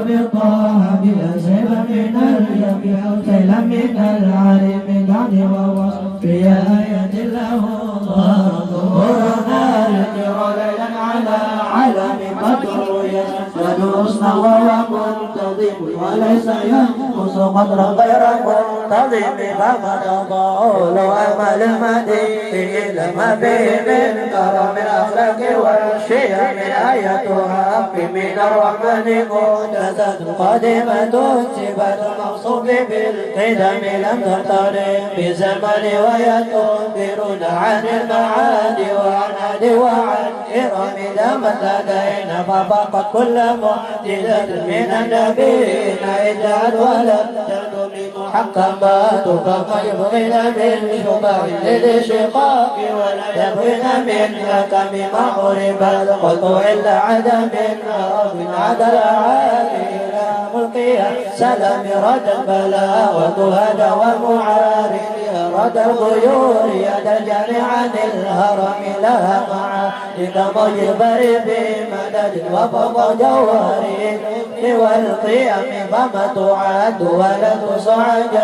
بالطه بلا سيف من اليم أو سيل من العلم بعد ووصف يا آية له ظهورنا يجر ليلا على علم قد يشهد حسنا وهو منتظم وليس ينقص قدر غير منتظم فقد أضاعوا لو أمل المدين لما به من كرم الأخلاق والشيم آيتها من الرحمن معجزة قادمة صفة الموصوف بالقدم لم تقترب بزمن ويتنبرون عن المعاد وعن عاد وعن إرم لما لدينا ففقد كل معجزة من النبيين اجعل ولم تكن محكمات فما يبغين من شبه للشقاق ولا يبغين من حكم معرب القلب إلا عدم رب عدل عالي إلى ملقيا سلام رد البلاء وكهد ومعارف رد الغيور يد الجميع عن الهرم لها معارك مجبر بمدد وفوق جوهري والقيم فما تعد ولا تصعد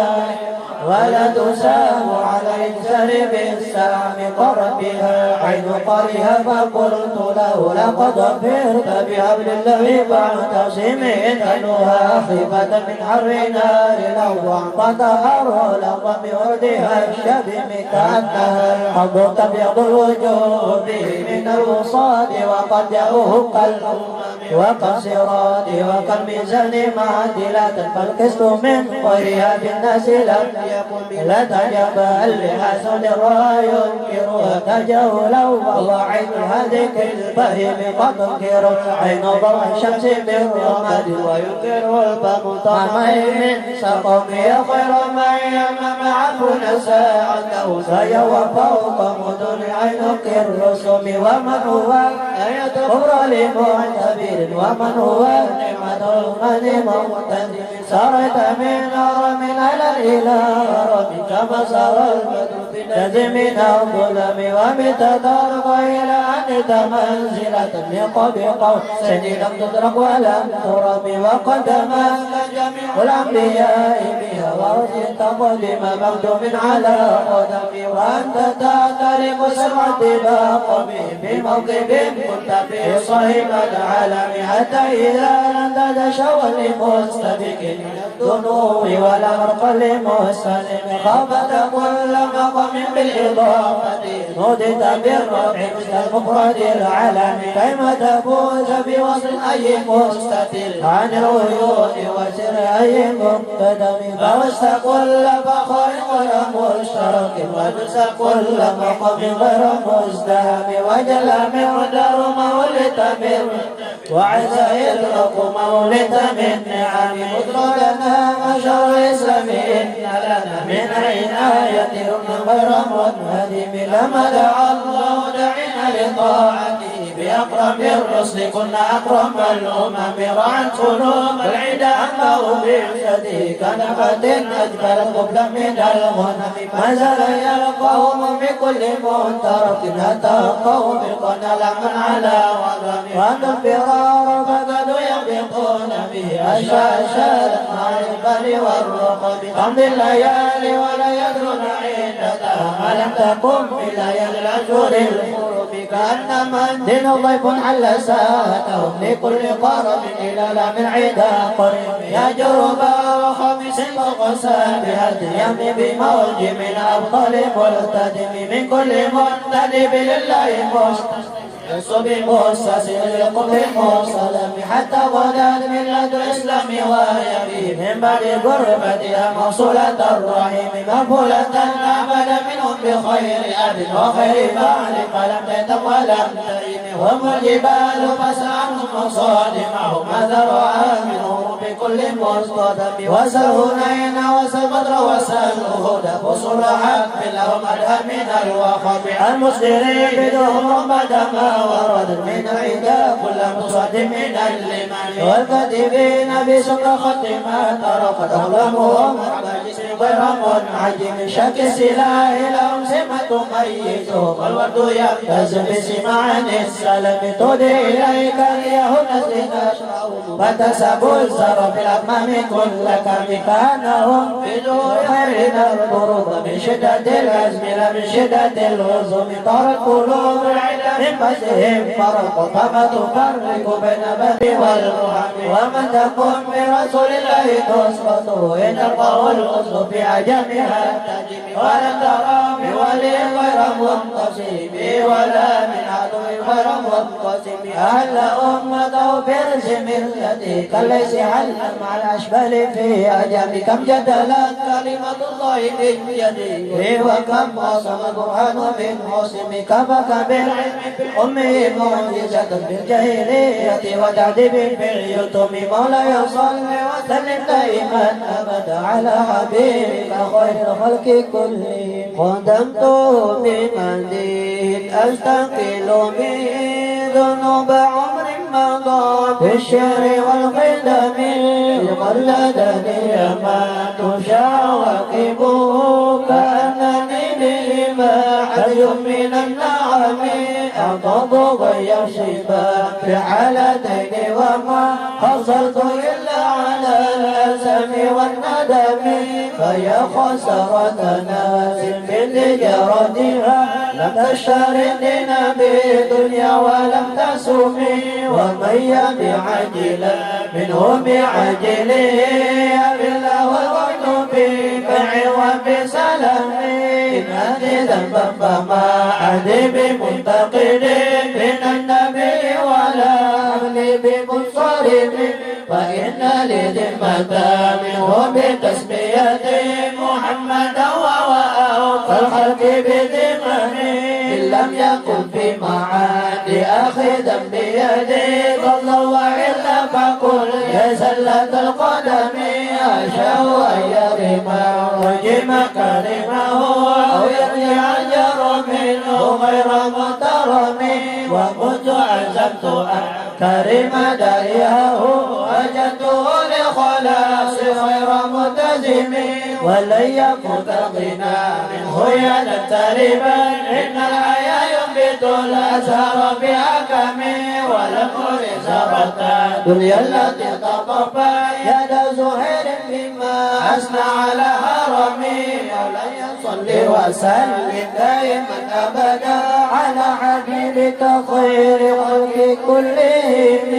ولا تسام على الإنسان بالسام قربها عين قريها فقلت له لقد ظفرت بحبل الله فاعتصم إنها خيفة من حر نار لو فطهر لقم وردها الشبم كأنها الحب تبيض الوجوه به من الوصال وقد جاءوه كالأمم وقصرات وكالميزان معدلة فالقسط من غيرها بالناس لم يكن لا تجبل لحسن الرأي ينكرها تجاهلا وهو عين الهدك الفهم قد تنكر عين ضوء الشمس من رماد وينكر الفم طعمين من سقم يا خير من يمنع عفو ساعته سيوى فوق مدن عينك الرسم ومن هو آية كبرى لمعتبر ومن هو نعمة الغني مقتدر سرت من هرم على الإله ربي كما سر البدر في النجم من الظلم وبتدرج إلى أنت منزلة لقب قوسين لم تدرك ولم ترم وقدمك جميع الأنبياء بها ورد تقدم مكتوب على قدمي وأنت تعترف سبعة باق بموقف كنت في صهيب العالم حتى إذا نندد شوى لمستبك الذنوب ولا مرق لمستلم خافت كل مقام بالإضافة نودت بالرفع مثل المفرد العالم كيما تفوز بوصل أي مستتر عن الوجود وسر أي مقتدم فوزت كل فخر غير مشترك ودس كل مقام غير مزدهم وجل من دار مولت من وعزائر لكم مولت من نعم مدر لنا مشر الإسلام إن لنا من عناية غير منهدم لما دعا الله دعنا لطاعته بأكرم الرسل كنا أكرم الأمم رعت قلوب العدا أنه بعزته كنفة أجبل قبلا من الغنم ما زال يلقاهم بكل منترك أتى قوم القنا لمن على وضم وأن الفرار فقدوا ينبقون به أشاشا مع البر والرقب قمض الليالي ولا يدرون عدتها ما لم تكن في ليالي الأشهر الحرم كأنما دين ضيف حل ساعتهم لكل قرب إلى لم عدا قرب يا جربا وخمس وغسى بهد اليم بموج من أبطال ملتدم من كل منتدب لله مستسلم بمؤسس القبر المسلم حتى غدت ملة الإسلام ويبي من بعد غربتها موصولة الرحيم مقبولة أبدا منهم بخير أب وخير بعد فلم تتم ولم تئم هم الجبال فسعنهم مصادمهم ذرعا منهم بكل مصطدم وسل هنين وسل بدر وسل هدى فصل حق لهم أدهى من الوخم المسلمين بدهم بدما ورد من عدا كل مصد من اللمم والكاتبين بسكر ختم ما طرقت أقلامهم غير منعجم شك السلاح لهم سمة تميز والورد يمتاز بسماع السلام تودي إليك اليهود نسلنا فتسبوا الزر في الأكمام كل كم كانهم في دور خيرنا البرود من شدة العزم لا من شدة اللزوم طار القلوب من بسهم فرق فما تفرق بين بدء والمحمد ومن تكن برسول الله تسقط إن القول الأصل في عجمها ولن ترى بولي غير منقسم ولا من عدو غير منقسم أهل أمته برسم التي كالليس حلا مع الأشبال في عجم كم جدلت كلمة الله من يده وكم قسم القرآن من حسم كفك بالعلم أمه معجزة بالجاهلية وتعذيب باليتم مولاي صل وسلم دائما أبدا على حبيبك خير الخلق كلهم قدمت بمدين أستقل به ذنوب عمر مضى في الشر والقدم قلدني ما تشاوكبه كأنني بما حي من النعم أعطب غير شباب في حالتين وما حصلت إلا على الأسم والندم فيا خسرة ناس من تجارتها لم تشترطنا بالدنيا ولم تسمي ومن يبيع عاجلا منه بعجله بالله والوعد ببيع وبسلام إن أتي ذنبا فما أهدي بمنتقد من النبي ولا أغلي بمنصرم فإن لذمة منه بتسمية محمدا ووأوفى الخلق بذمه إن لم يكن في معاد أخذا بيدي ضل وإلا فقل يا زلة القدم أشاء أن يرم رجم كرمه أو يرجع جر منه غير محترم وكنت عزمت أن كرم دائه وجدته لخلاص غير ملتزم ولن يفوت غنى منه ينتربا إن الحياة ينبت الأزهار بأكم ولم زرت دنيا التي تطفى يد زهير بما أثنى على هرمي مولاي صل وسلم دائما أبدا على حبيبك خير خلق كلهم.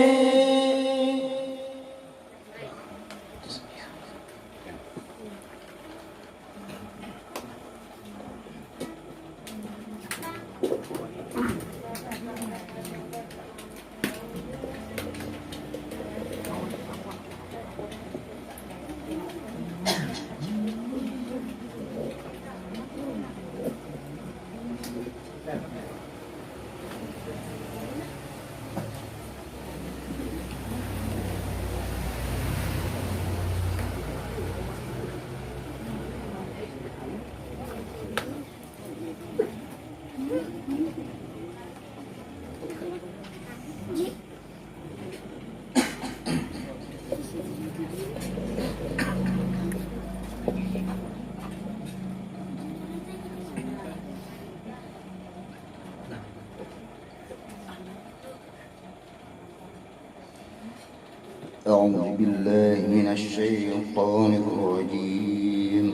أعوذ بالله من الشيطان الرجيم.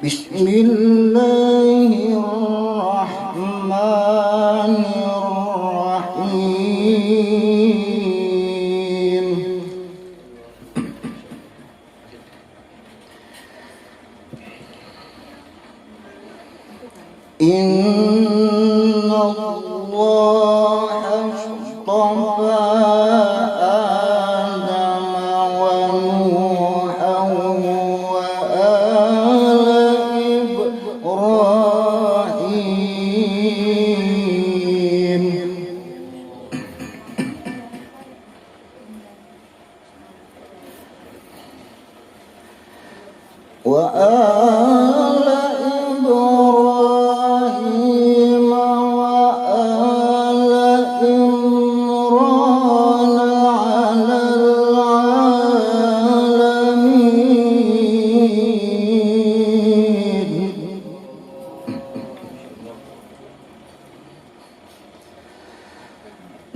بسم الله الرحمن الرحيم. إن الله اصطفى آدم ونوحا وآل إبراهيم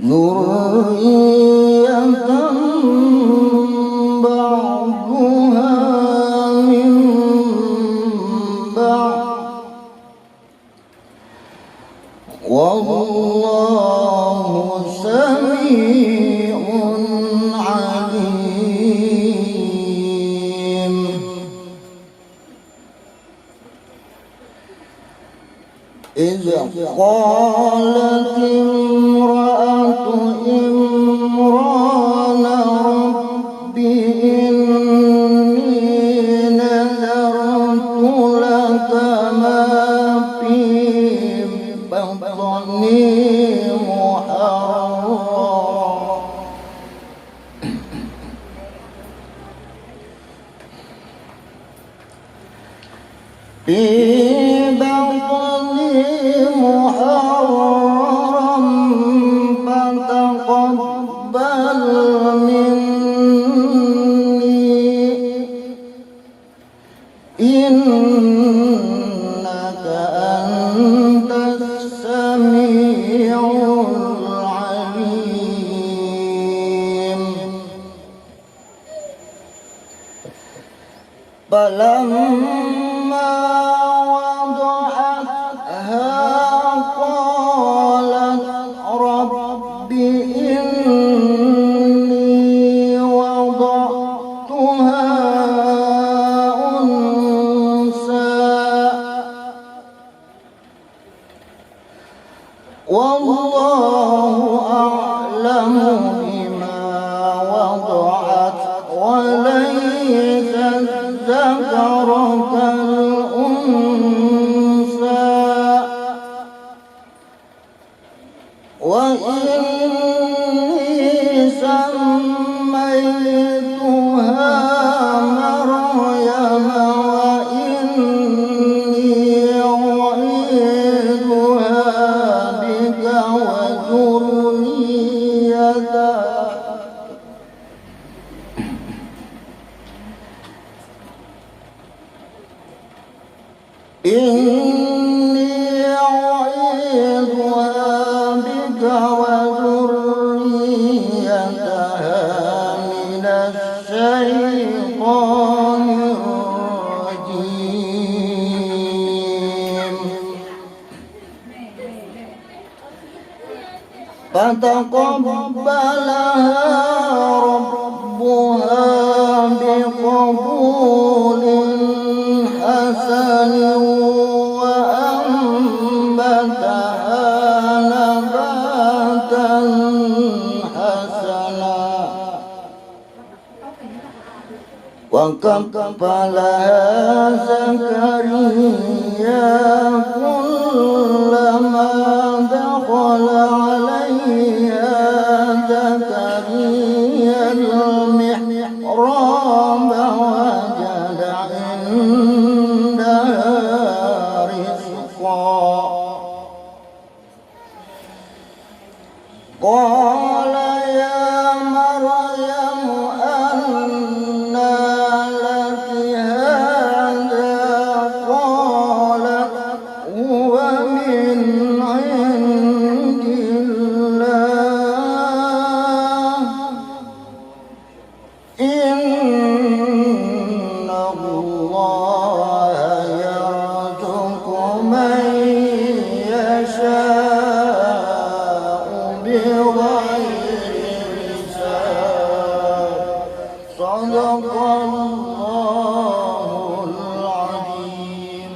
ذرية بعضها من بعض والله سميع عليم إذ قالت امرأة عمران رب إني نذرت لك ما في بطني محررا في بطني محررا فتقبل مني إنك أنت السميع العليم فلما وضعتها قالت رب إني وضعتها أنثى والله أعلم بما وضعت وليس الذكر كالأنثى وإني سميتها مريم وإني أعيذها بك وذريتها إني أعيذها بك وذريتها من الشيطان الرجيم فتقبلها ربها بقبول حسن وأنبتها نباتا حسنا وكفلها زكريا كلما دخل عليها زكريا المحراب وجد عندها رزقا قال يا مريم أنى لك هذا قالت هو من عند الله إن الله يرزق من يشاء بغير حساب صدق الله العظيم.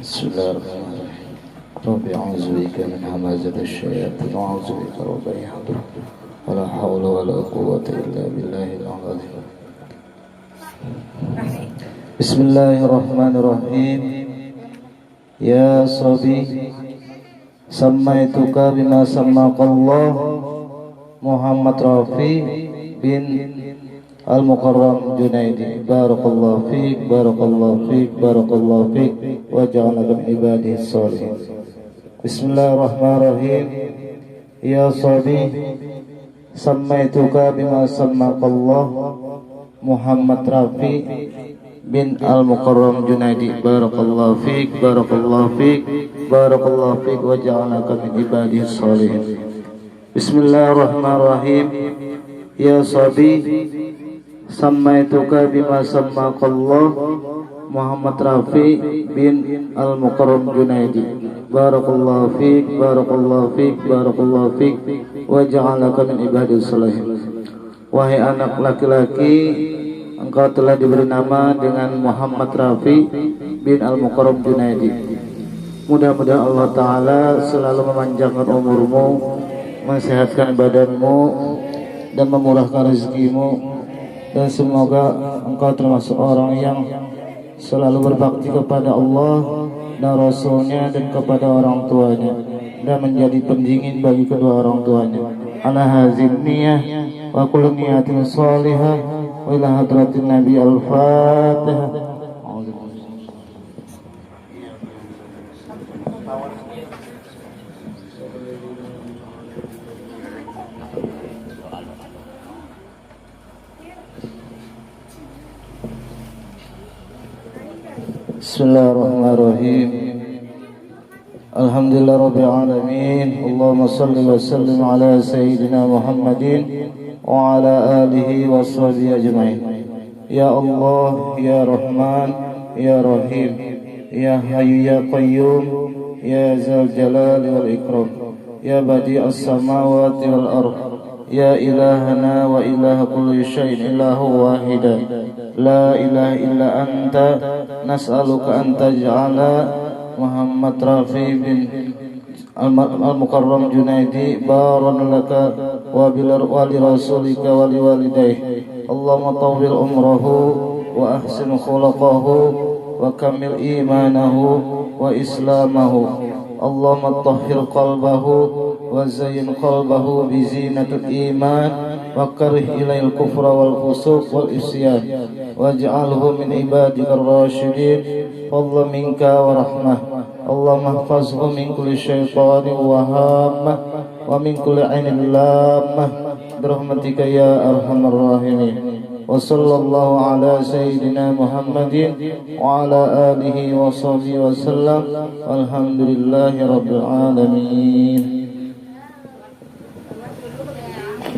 بسم الله الرحمن الرحيم. رب أعوذ بك من همزة الشياطين وأعوذ بك رب أن يحضرون ولا حول ولا قوة إلا بالله العظيم. بسم الله الرحمن الرحيم. يا صبي Sammaituka bima sammaqallah Muhammad Rafi bin Al-Mukarram Junaidi. Barakallahu fiik, barakallahu fiik, barakallahu fiik, wa ja'alna min ibadihi sholihin. Bismillahirrahmanirrahim. Ya sabi, sammaituka bima sammaqallah Muhammad Rafi bin Al-Mukarram Junaidi. Barakallahu fiik, barakallahu fiik, barakallahu fiik, wa ja'alna min ibadihi sholihin. Bismillahirrahmanirrahim. Ya sabi, sammaituka bima sammaqallah Muhammad Rafi bin Al-Mukarram Junaidi. Barakallahu fiik, barakallahu fiik, barakallahu fiik, wa ja'alaka min ibadis sholihin. Wahai anak laki-laki, engkau telah diberi nama dengan Muhammad Rafi bin Al-Mukarram Junaidi. Mudah-mudahan Allah Ta'ala selalu memanjangkan umurmu, mensehatkan badanmu, dan memurahkan rezekimu. Dan semoga engkau termasuk orang yang selalu berbakti kepada Allah dan Rasulnya dan kepada orang tuanya, dan menjadi pendingin bagi kedua orang tuanya. Ala hazin niyah wa kullu niyatin salihah wa ila hadratin Nabi. Al-Fatihah. Bismillahirrahmanirrahim. Alhamdulillah rabbil alamin. Allahumma salli wa sallim ala sayyidina Muhammadin wa ala alihi wa sahbihi ajma'in. Ya Allah, ya Rahman, ya Rahim, ya Hayyu ya Qayyum, ya Zal Jalali wal Ikram, ya Badi'as samawati wal ardh, ya ilahana wa ilaha kulli syai'in ilahu wahida, la ilaha illa anta, nas'aluka an taj'ala Muhammad Rafi bin Al-Mukarram Junaidi baran laka wa li rasulika wa li walidayhi. Allahumma tawwil umrahu wa ahsin khulaqahu wa kamil imanahu wa islamahu. Allahumma tahhir qalbahu wa zayyin qalbahu bi zinatul iman wa karih ilail kufra wal fusuq wal isyan waj'alhu min ibadikar rasyidin fadlan minka wa rahmah. Allahumma ihfazhu min kulli syaitanin wa hammah wa min kulli ainin lammah birahmatika ya arhamar rahimin. Wa sallallahu ala sayyidina Muhammadin wa ala alihi wa sahbihi wa sallam. Alhamdulillahi rabbil alamin.